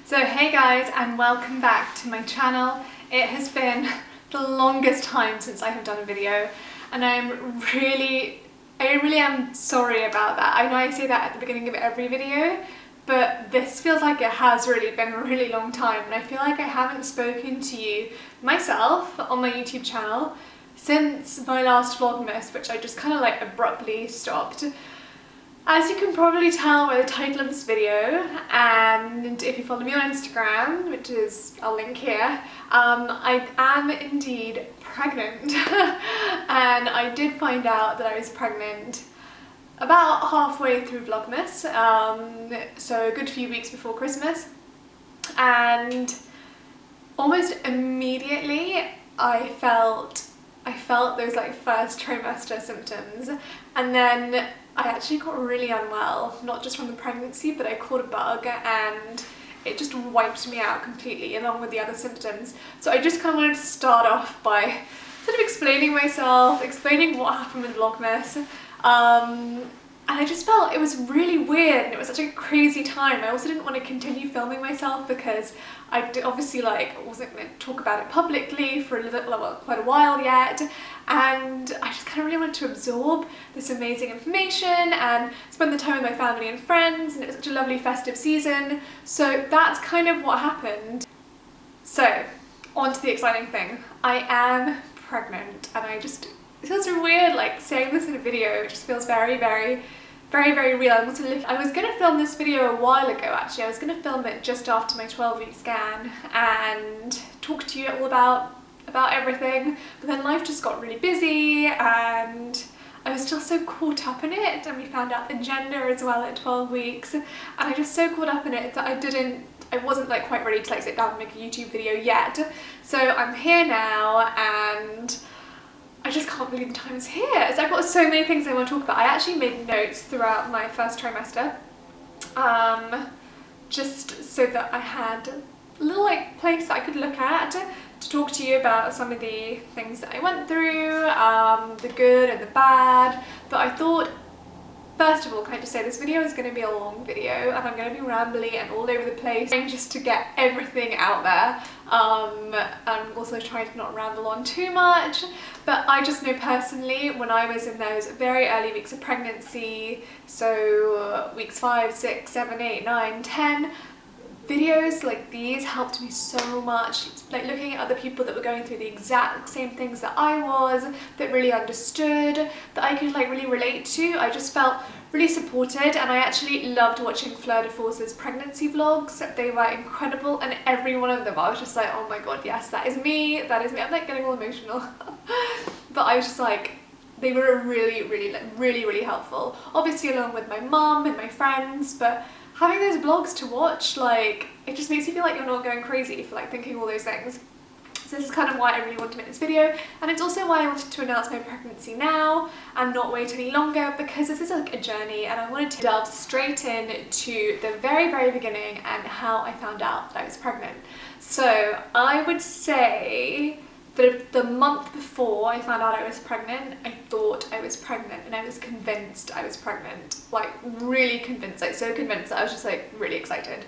So hey guys, and welcome back to my channel. It has been the longest time since I have done a video, and I really am sorry about that. I know I say that at the beginning of every video, but this feels like it has really been a really long time, and I feel like I haven't spoken to you myself on my YouTube channel since my last Vlogmas, which I just kind of like abruptly stopped. As you can probably tell by the title of this video, and if you follow me on Instagram, which is, I'll link here, I am indeed pregnant. And I did find out that I was pregnant about halfway through Vlogmas, so a good few weeks before Christmas. And almost immediately I felt those like first trimester symptoms, and then I actually got really unwell, not just from the pregnancy, but I caught a bug and it just wiped me out completely along with the other symptoms. So I just kind of wanted to start off by sort of explaining myself, explaining what happened with Vlogmas. And I just felt it was really weird, and it was such a crazy time. I also didn't want to continue filming myself because I obviously wasn't going to talk about it publicly for quite a while yet, and I just kind of really wanted to absorb this amazing information and spend the time with my family and friends, and it was such a lovely festive season. So that's kind of what happened. So on to the exciting thing. I am pregnant, and it feels weird like saying this in a video. It just feels very real. I was going to film this video a while ago actually. I was going to film it just after my 12-week scan and talk to you all about everything, but then life just got really busy and I was still so caught up in it, and we found out the gender as well at 12 weeks, and I just so caught up in it that I wasn't like quite ready to sit down and make a YouTube video yet. So I'm here now, and I just can't believe the time is here. So I've got so many things I want to talk about. I actually made notes throughout my first trimester, just so that I had a little place that I could look at to talk to you about some of the things that I went through, the good and the bad. But I thought, first of all, can I just say this video is going to be a long video, and I'm going to be rambly and all over the place just to get everything out there. I'm also trying to not ramble on too much, but I just know personally when I was in those very early weeks of pregnancy, so weeks 5, 6, 7, 8, 9, 10, videos like these helped me so much, like looking at other people that were going through the exact same things that I was, that really understood, that I could really relate to. I just felt really supported, and I actually loved watching Fleur de Force's pregnancy vlogs. They were incredible, and every one of them I was just like, oh my god, yes, that is me, that is me. I'm getting all emotional. But I was just like, they were really helpful, obviously along with my mum and my friends, but having those vlogs to watch, it just makes you feel like you're not going crazy for thinking all those things. So this is kind of why I really wanted to make this video, and it's also why I wanted to announce my pregnancy now and not wait any longer, because this is a journey, and I wanted to delve straight in to the very beginning and how I found out that I was pregnant. So I would say that the month before I found out I was pregnant, I thought I was pregnant, and I was convinced I was pregnant, really convinced, so convinced that I was just really excited.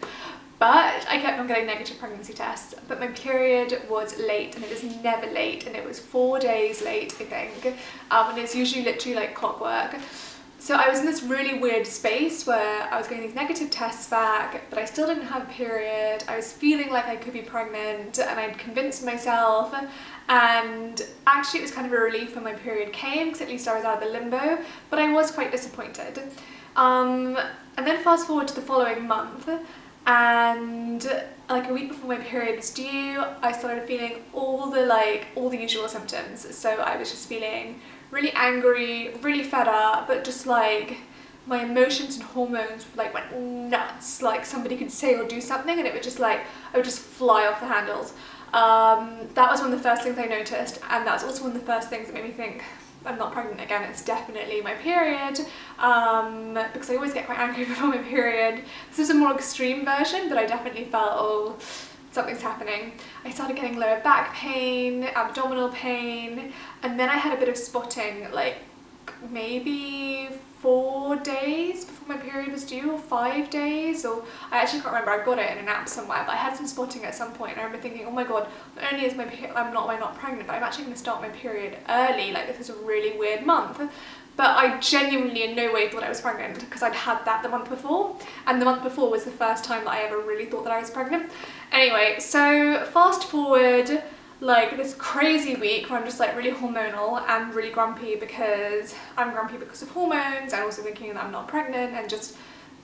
But I kept on getting negative pregnancy tests, but my period was late, and it was never late, and it was 4 days late, I think, and it's usually literally clockwork. So I was in this really weird space where I was getting these negative tests back, but I still didn't have a period. I was feeling like I could be pregnant, and I'd convinced myself, and actually it was kind of a relief when my period came, because at least I was out of the limbo, but I was quite disappointed. And then fast forward to the following month, and a week before my period was due, I started feeling all the usual symptoms. So I was just feeling really angry, really fed up, but just my emotions and hormones went nuts. Somebody could say or do something, and it would just I would just fly off the handles. That was one of the first things I noticed, and that was also one of the first things that made me think, I'm not pregnant again, it's definitely my period, because I always get quite angry before my period. This is a more extreme version, but I definitely felt, oh, something's happening. I started getting lower back pain, abdominal pain, and then I had a bit of spotting maybe 4 days before my period was due, or 5 days, or I actually can't remember. I got it in an app somewhere, but I had some spotting at some point, and I remember thinking, oh my god, not only is my am I not pregnant, but I'm actually going to start my period early. Like, this is a really weird month. But I genuinely in no way thought I was pregnant, because I'd had that the month before, and the month before was the first time that I ever really thought that I was pregnant. Anyway, so fast forward like this crazy week where I'm just like really hormonal and really grumpy, because I'm grumpy because of hormones, and also thinking that I'm not pregnant, and just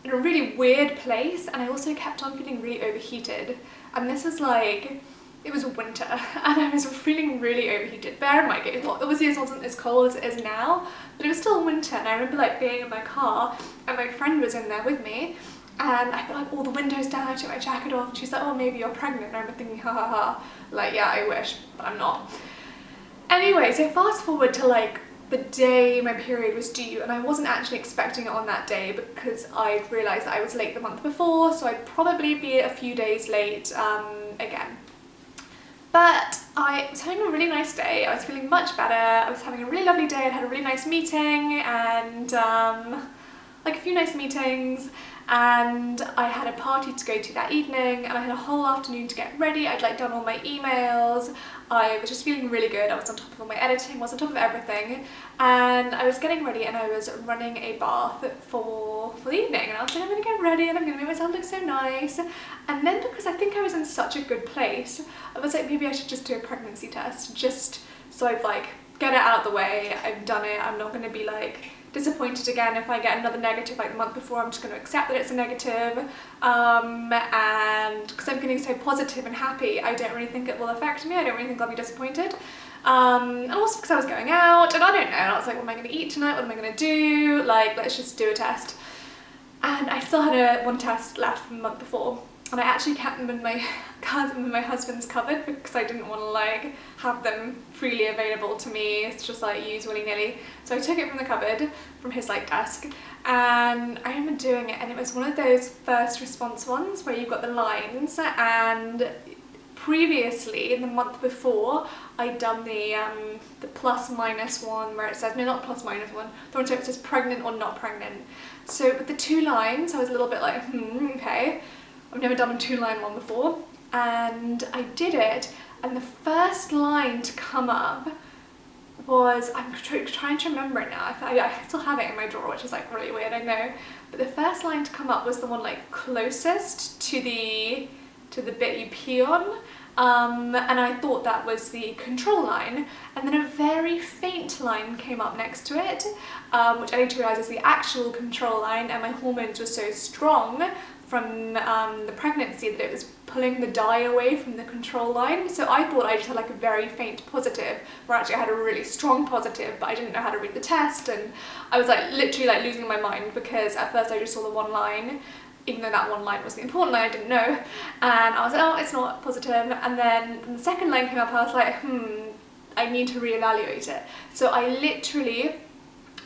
in a really weird place. And I also kept on feeling really overheated, and this was like, it was winter and I was feeling really overheated. Bear in mind, obviously it wasn't as cold as it is now, but it was still winter. And I remember like being in my car, and my friend was in there with me, and I put like all the windows down, I took my jacket off, and she's like, oh, maybe you're pregnant. And I remember thinking, ha ha ha, like, yeah, I wish, but I'm not. Anyway, so fast forward to like the day my period was due, and I wasn't actually expecting it on that day, because I realised that I was late the month before, so I'd probably be a few days late again. But I was having a really nice day. I was feeling much better. I was having a really lovely day. I'd had a really nice meeting, and like a few nice meetings, and I had a party to go to that evening, and I had a whole afternoon to get ready. I'd like done all my emails. I was just feeling really good. I was on top of all my editing, was on top of everything, and I was getting ready, and I was running a bath for the evening, and I was like, I'm gonna get ready and I'm gonna make myself look so nice. And then, because I think I was in such a good place, I was like, maybe I should just do a pregnancy test, just so I'd like get it out of the way. I've done it. I'm not gonna be like disappointed again if I get another negative like the month before. I'm just going to accept that it's a negative, and because I'm feeling so positive and happy, I don't really think it will affect me. I don't really think I'll be disappointed, and also because I was going out, and I don't know, and I was like, what am I going to eat tonight, what am I going to do, like, let's just do a test. And I still had one test left from the month before, and I actually kept them in my husband's cupboard, because I didn't want to like have them freely available to me. It's just like use willy-nilly. So I took it from the cupboard, from his like desk, and I remember doing it, and it was one of those first response ones where you've got the lines, and previously in the month before I'd done the plus minus one, where it says, no, not plus minus one, the one where it says pregnant or not pregnant. So with the 2 lines I was a little bit like, okay, I've never done a 2-line one before, and I did it, and the first line to come up was, I'm trying to remember it now, I still have it in my drawer, which is like really weird, I know, but the first line to come up was the one like closest to the bit you pee on, and I thought that was the control line, and then a very faint line came up next to it, which I need to realise is the actual control line, and my hormones were so strong from the pregnancy that it was pulling the dye away from the control line. So I thought I just had like a very faint positive, where actually I had a really strong positive, but I didn't know how to read the test, and I was like literally like losing my mind, because at first I just saw the 1 line, even though that 1 line was the important line, I didn't know, and I was like, oh, it's not positive. And then when the second line came up, I was like, I need to reevaluate it. So I literally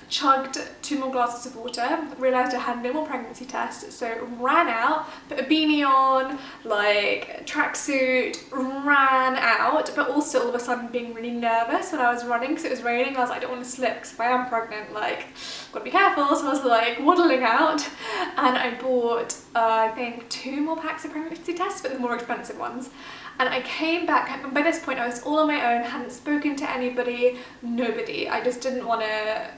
chugged 2 more glasses of water, realised I had no more pregnancy tests, so ran out, put a beanie on, like tracksuit, ran out, but also all of a sudden being really nervous when I was running because it was raining. I was like, I don't want to slip, because if I am pregnant, like, gotta be careful. So I was like waddling out, and I bought I think 2 more packs of pregnancy tests, but the more expensive ones. And I came back, and by this point I was all on my own, hadn't spoken to anybody, nobody. I just didn't want to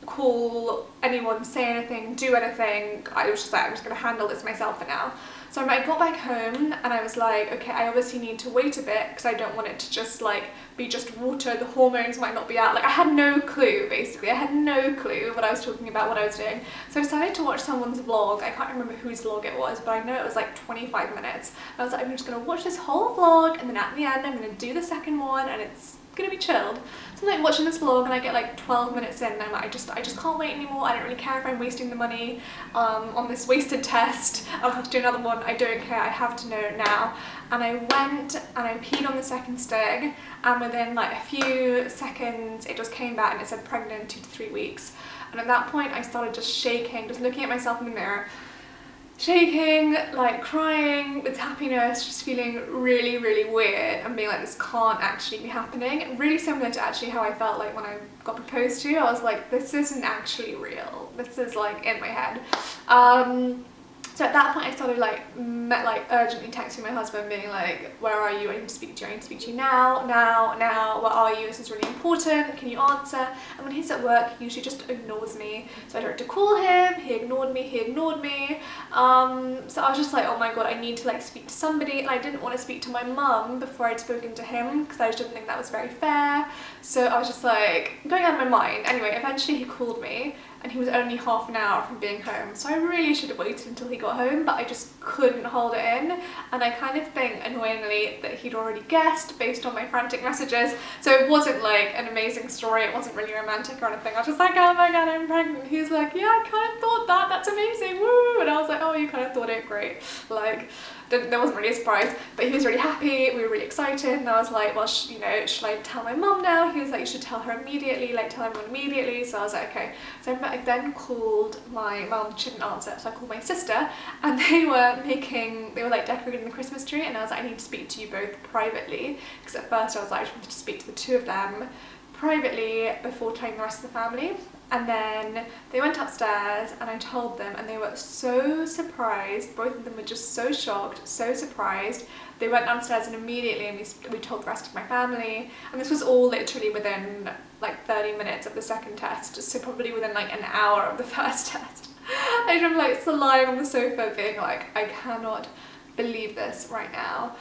call anyone, say anything, do anything. I was just like, I'm just going to handle this myself for now. So I got back home, and I was like, okay, I obviously need to wait a bit, because I don't want it to just like be just water, the hormones might not be out. Like, I had no clue, basically. I had no clue what I was talking about, what I was doing. So I decided to watch someone's vlog. I can't remember whose vlog it was, but I know it was like 25 minutes. I was like, I'm just going to watch this whole vlog, and then at the end I'm going to do the second one, and it's gonna be chilled. So I'm like watching this vlog, and I get like 12 minutes in, and I'm like, I just can't wait anymore. I don't really care if I'm wasting the money on this wasted test. I'll have to do another one. I don't care. I have to know it now. And I went and I peed on the second stig, and within like a few seconds it just came back and it said pregnant 2 to 3 weeks. And at that point I started just shaking, just looking at myself in the mirror, shaking, like crying with happiness, just feeling really, really weird and being like, this can't actually be happening. Really similar to actually how I felt like when I got proposed to. I was like, this isn't actually real. This is like in my head. So at that point I started like urgently texting my husband being like, where are you? I need to speak to you. I need to speak to you now, where are you? This is really important. Can you answer? And when he's at work, he usually just ignores me. So I tried to call him, he ignored me. So I was just like, oh my god, I need to like speak to somebody. And I didn't want to speak to my mum before I'd spoken to him because I just didn't think that was very fair. So I was just like going out of my mind. Anyway, eventually he called me and he was only half an hour from being home. So I really should have waited until he got home, but I just couldn't hold it in. And I kind of think, annoyingly, that he'd already guessed based on my frantic messages. So it wasn't like an amazing story. It wasn't really romantic or anything. I was just like, oh my god, I'm pregnant. He was like, yeah, I kind of thought that. That's amazing. Woo! And I was like, oh, you kind of thought it. Great. Like, there wasn't really a surprise, but he was really happy. We were really excited. And I was like, well, you know, should I tell my mum now? He was like, you should tell her immediately, like tell everyone immediately. So I was like, okay. So I then called my mum. She didn't answer. So I called my sister and they were like decorating the Christmas tree. And I was like, I need to speak to you both privately. Because at first I was like, I just wanted to speak to the two of them privately before telling the rest of the family. And then they went upstairs and I told them and they were so surprised. Both of them were just so shocked, so surprised. They went downstairs and immediately we told the rest of my family. And this was all literally within like 30 minutes of the second test. So probably within like an hour of the first test. I remember like still lying on the sofa being like, I cannot believe this right now.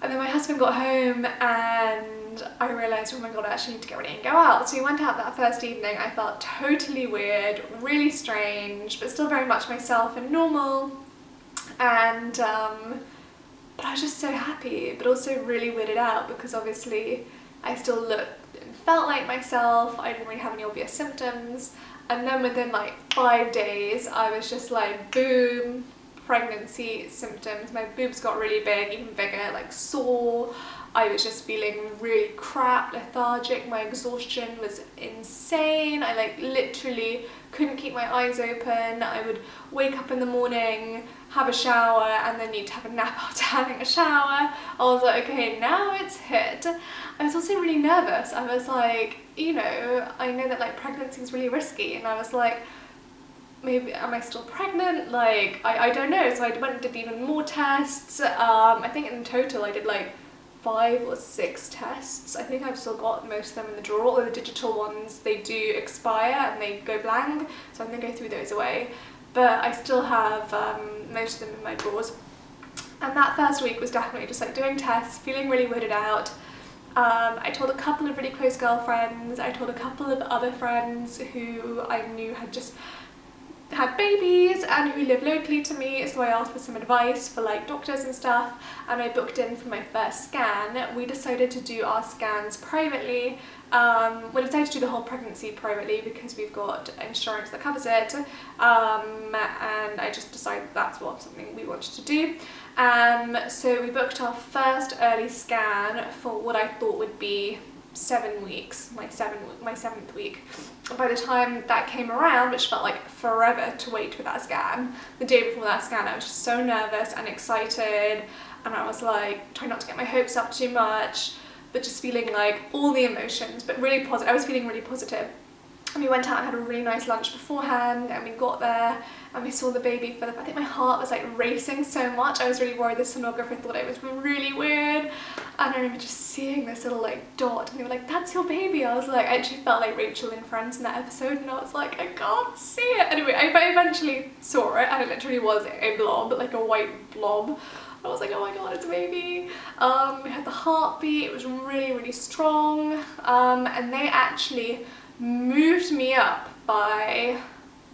And then my husband got home and I realised, oh my god, I actually need to get ready and go out. So we went out that first evening. I felt totally weird, really strange, but still very much myself and normal. And but I was just so happy, but also really weirded out because obviously I still looked and felt like myself. I didn't really have any obvious symptoms. And then within like 5 days, I was just like, boom, pregnancy symptoms. My boobs got really big, even bigger, like sore. I was just feeling really crap, lethargic. My exhaustion was insane. I like literally couldn't keep my eyes open. I would wake up in the morning, have a shower, and then need to have a nap after having a shower. I was like, okay, now it's hit. I was also really nervous. I was like, you know, I know that like pregnancy is really risky, and I was like, maybe am I still pregnant? Like, I don't know. So I went and did even more tests. I think in total I did like 5 or 6 tests. I think I've still got most of them in the drawer, although the digital ones, they do expire and they go blank, so I'm gonna go through those away. But I still have most of them in my drawers. And that first week was definitely just like doing tests, feeling really weirded out. I told a couple of really close girlfriends. I told a couple of other friends who I knew had just had babies and who live locally to me, so I asked for some advice for like doctors and stuff, and I booked in for my first scan. We decided to do our scans privately. We decided to do the whole pregnancy privately because we've got insurance that covers it, and I just decided that's something we wanted to do. So we booked our first early scan for what I thought would be 7 weeks, my seventh week. By the time that came around, which felt like forever to wait for that scan, the day before that scan I was just so nervous and excited, and I was like trying not to get my hopes up too much, but just feeling like all the emotions, but really positive. I was feeling really positive. And we went out and had a really nice lunch beforehand, and we got there and we saw the baby for I think my heart was like racing so much. I was really worried the sonographer thought it was really weird. And I remember just seeing this little like dot, and they were like, that's your baby. I was like, I actually felt like Rachel in Friends in that episode, and I was like, I can't see it. Anyway, I eventually saw it, and it literally was a blob, like a white blob. I was like, oh my god, it's a baby. We had the heartbeat, it was really, really strong. And they actually moved me up by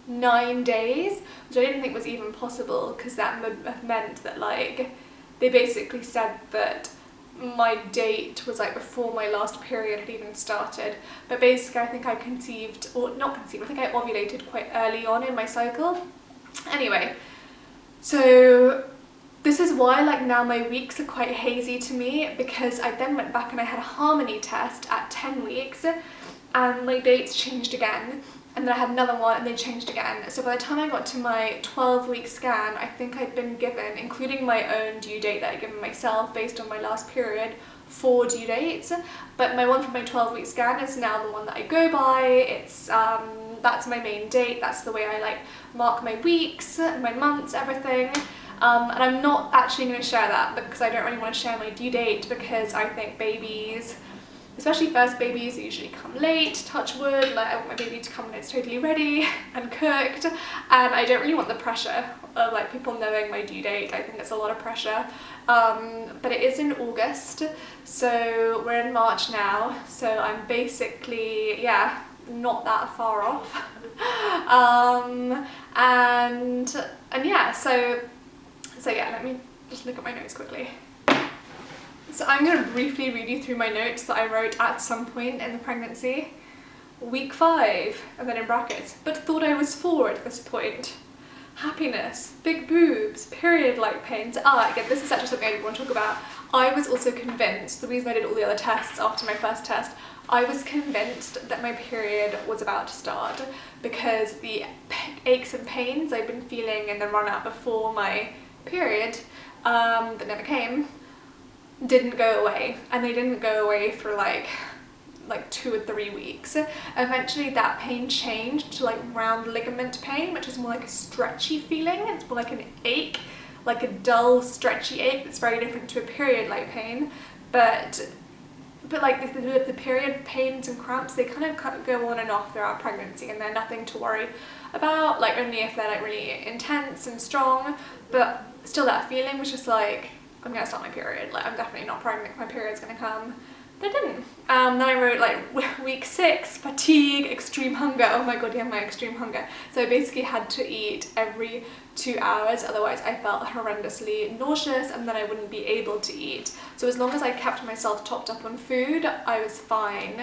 9 days, which I didn't think was even possible, because that would have meant that like they basically said that my date was like before my last period had even started. But basically I think I conceived, or not conceived, I think I ovulated quite early on in my cycle. Anyway, so this is why like now my weeks are quite hazy to me, because I then went back and I had a harmony test at 10 weeks and my dates changed again. and then I had another one and they changed again. So by the time I got to my 12-week scan, I think I'd been given, including my own due date that I'd given myself based on my last period, 4 due dates. But my one from my 12-week scan is now the one that I go by. It's that's my main date. That's the way I like mark my weeks, my months, everything. And I'm not actually going to share that because I don't really want to share my due date, because I think babies, especially first babies, usually come late, touch wood. Like, I want my baby to come when it's totally ready and cooked, and I don't really want the pressure of like people knowing my due date. I think it's a lot of pressure. But it is in August, so we're in March now, so I'm basically, yeah, not that far off. And yeah, so yeah, let me just look at my notes quickly. So I'm going to briefly read you through my notes that I wrote at some point in the pregnancy. Week 5, and then in brackets, but thought I was 4 at this point. Happiness, big boobs, period-like pains. Again, this is actually something I didn't want to talk about. I was also convinced, the reason I did all the other tests after my first test, I was convinced that my period was about to start, because the aches and pains I'd been feeling in the run-up before my period, that never came, didn't go away, and they didn't go away for like 2 or 3 weeks. Eventually that pain changed to like round ligament pain, which is more like a stretchy feeling. It's more like an ache, like a dull stretchy ache that's very different to a period like pain. But like the period pains and cramps, they kind of go on and off throughout pregnancy, and they're nothing to worry about, like only if they're like really intense and strong. But still, that feeling was just like, I'm gonna start my period, like I'm definitely not pregnant, my period's gonna come. But it didn't. Then I wrote like week 6, fatigue, extreme hunger. Oh my god, yeah, my extreme hunger. So I basically had to eat every 2 hours, otherwise I felt horrendously nauseous, and then I wouldn't be able to eat. So as long as I kept myself topped up on food, I was fine.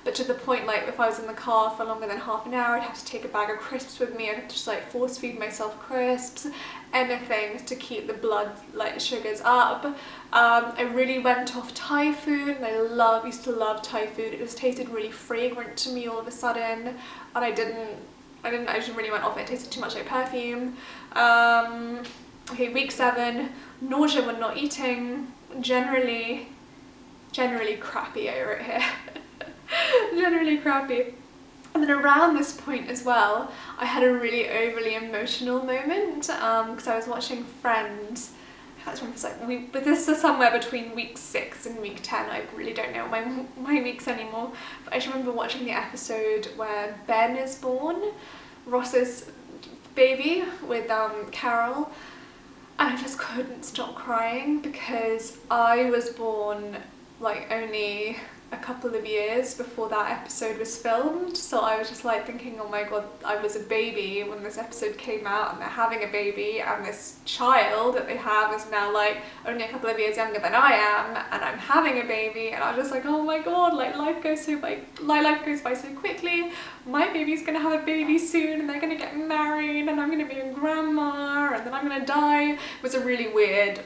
But to the point, like if I was in the car for longer than half an hour, I'd have to take a bag of crisps with me. I'd have to just like force feed myself crisps, anything to keep the blood like sugars up. I really went off Thai food, and I used to love Thai food. It just tasted really fragrant to me all of a sudden, and I just really went off it. It tasted too much like perfume. Okay, week 7, nausea when not eating, generally crappy, I wrote here. Generally crappy. And then around this point as well, I had a really overly emotional moment, because I was watching Friends. I can't remember, it's like but this is somewhere between week 6 and week 10. I really don't know my weeks anymore. But I just remember watching the episode where Ben is born, Ross's baby, with Carol, and I just couldn't stop crying, because I was born like only a couple of years before that episode was filmed, so I was just like thinking, oh my god, I was a baby when this episode came out, and they're having a baby, and this child that they have is now like only a couple of years younger than I am, and I'm having a baby, and I was just like, oh my god, like life goes by so quickly. My baby's gonna have a baby soon, and they're gonna get married, and I'm gonna be a grandma, and then I'm gonna die. It was a really weird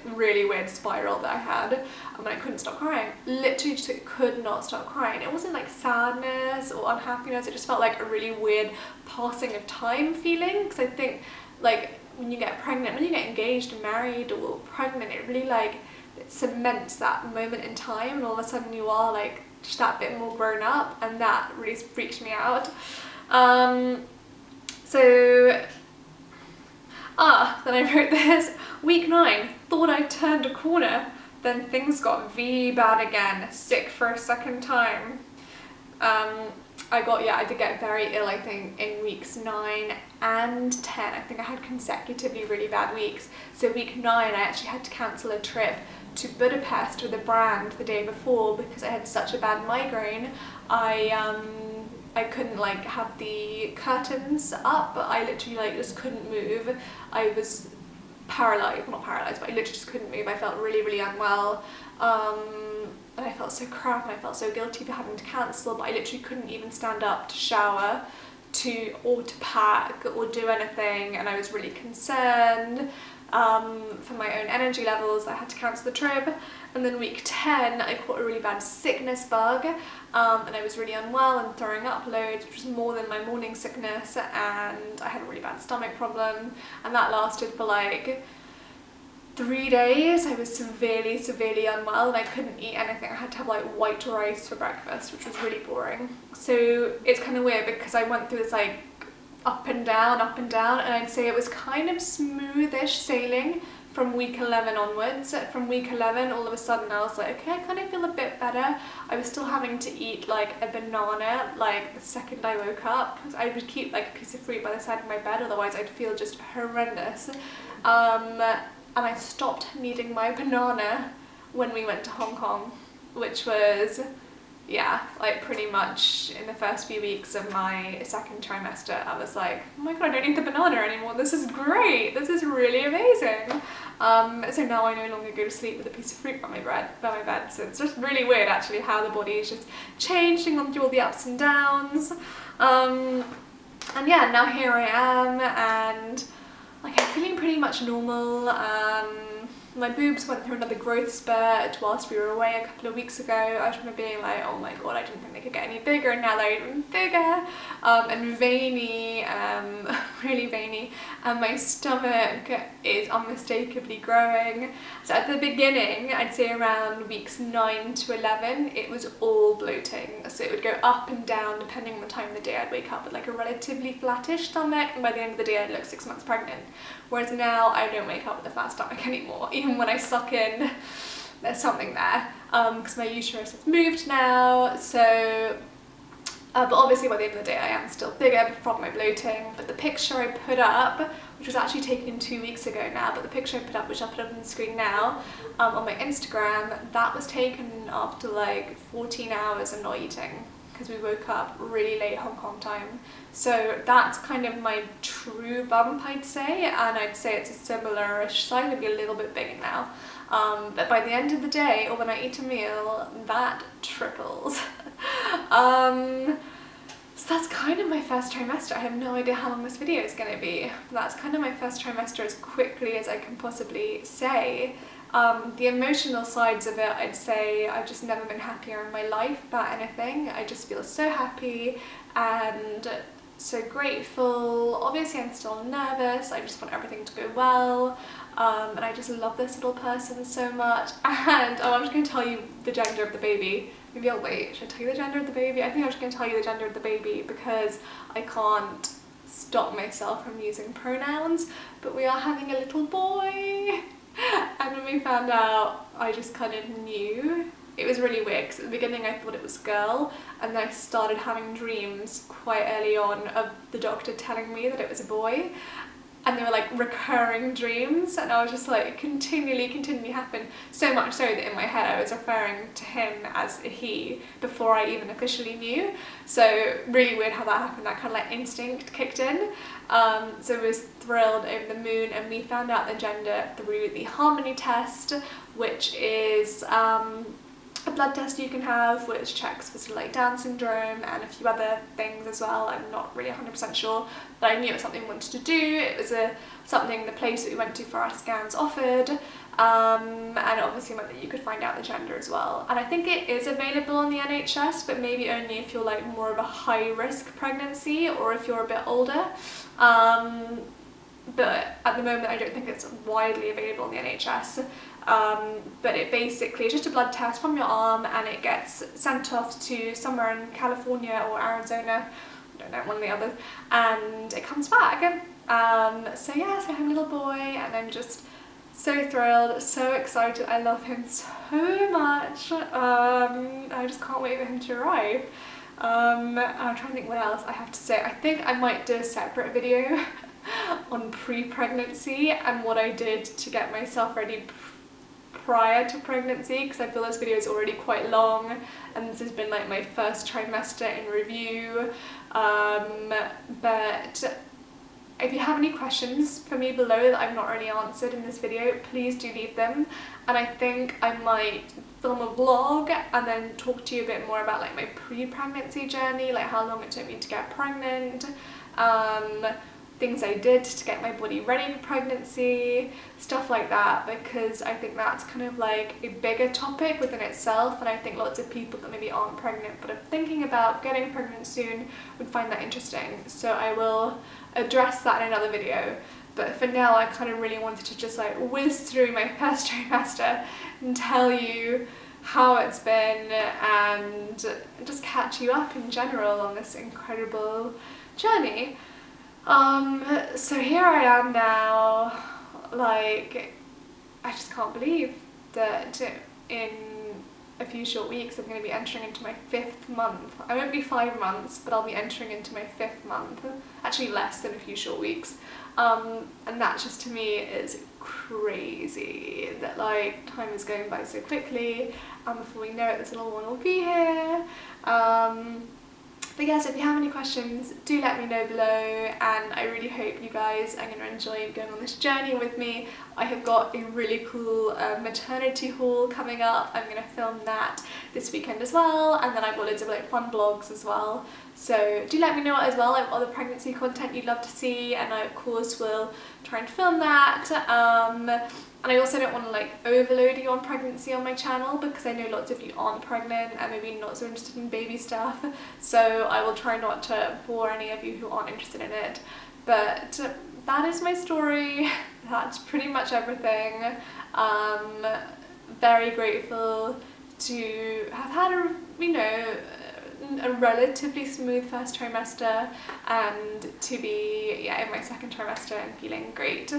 spiral that I had, and I couldn't stop crying. Literally just could not stop crying. It wasn't like sadness or unhappiness, it just felt like a really weird passing of time feeling, because I think like when you get pregnant, when you get engaged and married or pregnant, it really like it cements that moment in time, and all of a sudden you are like just that bit more grown up, and that really freaked me out. Then I wrote this. Week 9, thought I turned a corner, then things got V bad again, sick for a second time. I did get very ill, I think, in weeks 9 and 10. I think I had consecutively really bad weeks. So week 9, I actually had to cancel a trip to Budapest with a brand the day before, because I had such a bad migraine. I couldn't like have the curtains up. I literally like just couldn't move. I was paralyzed, not paralyzed, but I literally just couldn't move. I felt really unwell, and I felt so crap, and I felt so guilty for having to cancel, but I literally couldn't even stand up to shower, to pack or do anything, and I was really concerned. for my own energy levels. I had to cancel the trip. And then week 10 I caught a really bad sickness bug, and I was really unwell and throwing up loads, which was more than my morning sickness, and I had a really bad stomach problem, and that lasted for like 3 days. I was severely unwell and I couldn't eat anything. I had to have like white rice for breakfast, which was really boring. So it's kind of weird because I went through this like up and down, and I'd say it was kind of smoothish sailing from week 11 onwards. From week 11, all of a sudden I was like, okay, I kind of feel a bit better. I was still having to eat like a banana like the second I woke up. I would keep like a piece of fruit by the side of my bed, otherwise I'd feel just horrendous. And I stopped needing my banana when we went to Hong Kong, which was, yeah, like pretty much in the first few weeks of my second trimester, I was like, oh my god, I don't need the banana anymore. This is great. This is really amazing. So now I no longer go to sleep with a piece of fruit by my bed. So it's just really weird actually how the body is just changing on through all the ups and downs. And yeah, now here I am, and like I'm feeling pretty much normal. My boobs went through another growth spurt whilst we were away a couple of weeks ago. I remember being like, oh my god, I didn't think they could get any bigger, and now they're even bigger. And veiny, really veiny, and my stomach is unmistakably growing. So at the beginning, I'd say around weeks 9 to 11, it was all bloating. So it would go up and down depending on the time of the day. I'd wake up with like a relatively flattish stomach, and by the end of the day I'd look 6 months pregnant. Whereas now I don't wake up with a flat stomach anymore. Even when I suck in, there's something there, because my uterus has moved now. So but obviously by the end of the day I am still bigger from my bloating. But the picture I put up, which was actually taken 2 weeks ago now, but the picture I put up, which I'll put up on the screen now, on my Instagram, that was taken after like 14 hours of not eating, because we woke up really late Hong Kong time. So that's kind of my true bump, I'd say, and I'd say it's a similar-ish size, maybe a little bit bigger now. But by the end of the day, or when I eat a meal, that triples. So that's kind of my first trimester. I have no idea how long this video is going to be. That's kind of my first trimester as quickly as I can possibly say. The emotional sides of it, I'd say I've just never been happier in my life about anything. I just feel so happy and so grateful. Obviously I'm still nervous, I just want everything to go well, and I just love this little person so much. And I'm just going to tell you the gender of the baby. Maybe I'll wait. Should I tell you the gender of the baby? I think I'm just going to tell you the gender of the baby because I can't stop myself from using pronouns. But we are having a little boy. And when we found out, I just kind of knew. It was really weird because at the beginning I thought it was a girl, and then I started having dreams quite early on of the doctor telling me that it was a boy, and they were like recurring dreams, and I was just like continually happen, so much so that in my head I was referring to him as a he before I even officially knew. So really weird how that happened. That kind of like instinct kicked in. So I was thrilled, over the moon, and we found out the gender through the Harmony test, which is a blood test you can have which checks for sort of like Down syndrome and a few other things as well. I'm not really 100% sure, but I knew it was something I wanted to do. It was something the place that we went to for our scans offered, and it obviously meant that you could find out the gender as well. And I think it is available on the NHS, but maybe only if you're like more of a high risk pregnancy or if you're a bit older. But at the moment I don't think it's widely available on the NHS. But it basically is just a blood test from your arm, and it gets sent off to somewhere in California or Arizona, I don't know, one or the other, and it comes back. So yeah, so I have a little boy, and I'm just so thrilled, so excited. I love him so much. I just can't wait for him to arrive. I'm trying to think what else I have to say. I think I might do a separate video on pre-pregnancy and what I did to get myself ready prior to pregnancy, because I feel this video is already quite long and this has been like my first trimester in review. But if you have any questions for me below that I've not already answered in this video, please do leave them, and I think I might film a vlog and then talk to you a bit more about like my pre-pregnancy journey, like how long it took me to get pregnant, things I did to get my body ready for pregnancy, stuff like that, because I think that's kind of like a bigger topic within itself, and I think lots of people that maybe aren't pregnant but are thinking about getting pregnant soon would find that interesting. So I will address that in another video. But for now, I kind of really wanted to just like whiz through my first trimester and tell you how it's been and just catch you up in general on this incredible journey. So here I am now, like, I just can't believe that in a few short weeks I'm going to be entering into my 5th month. I won't be 5 months, but I'll be entering into my 5th month, actually less than a few short weeks. And that just to me is crazy, that like time is going by so quickly, and before we know it this little one will be here. But yes, if you have any questions, do let me know below, and I really hope you guys are going to enjoy going on this journey with me. I have got a really cool maternity haul coming up. I'm going to film that this weekend as well, and then I've got loads of like fun vlogs as well. So do let me know as well like other pregnancy content you'd love to see, and I of course will try and film that. And I also don't want to like overload you on pregnancy on my channel, because I know lots of you aren't pregnant and maybe not so interested in baby stuff, so I will try not to bore any of you who aren't interested in it. But that is my story. That's pretty much everything. Very grateful to have had a relatively smooth first trimester, and to be in my 2nd trimester and feeling great.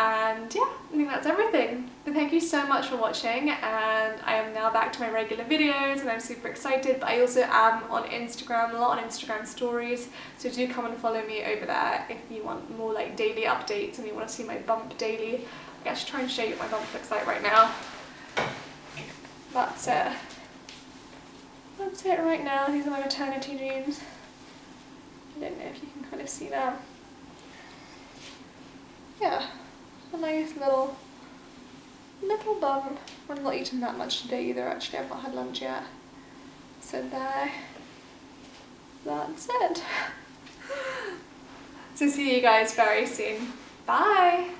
And yeah, I think that's everything. But thank you so much for watching, and I am now back to my regular videos and I'm super excited. But I also am on Instagram, a lot on Instagram stories, so do come and follow me over there if you want more like daily updates and you want to see my bump daily. I should try and show you what my bump looks like right now. That's it right now. These are my maternity jeans. I don't know if you can kind of see that. Yeah, a nice little bump. I've not eaten that much today either, actually. I've not had lunch yet. So there. That's it. So see you guys very soon. Bye!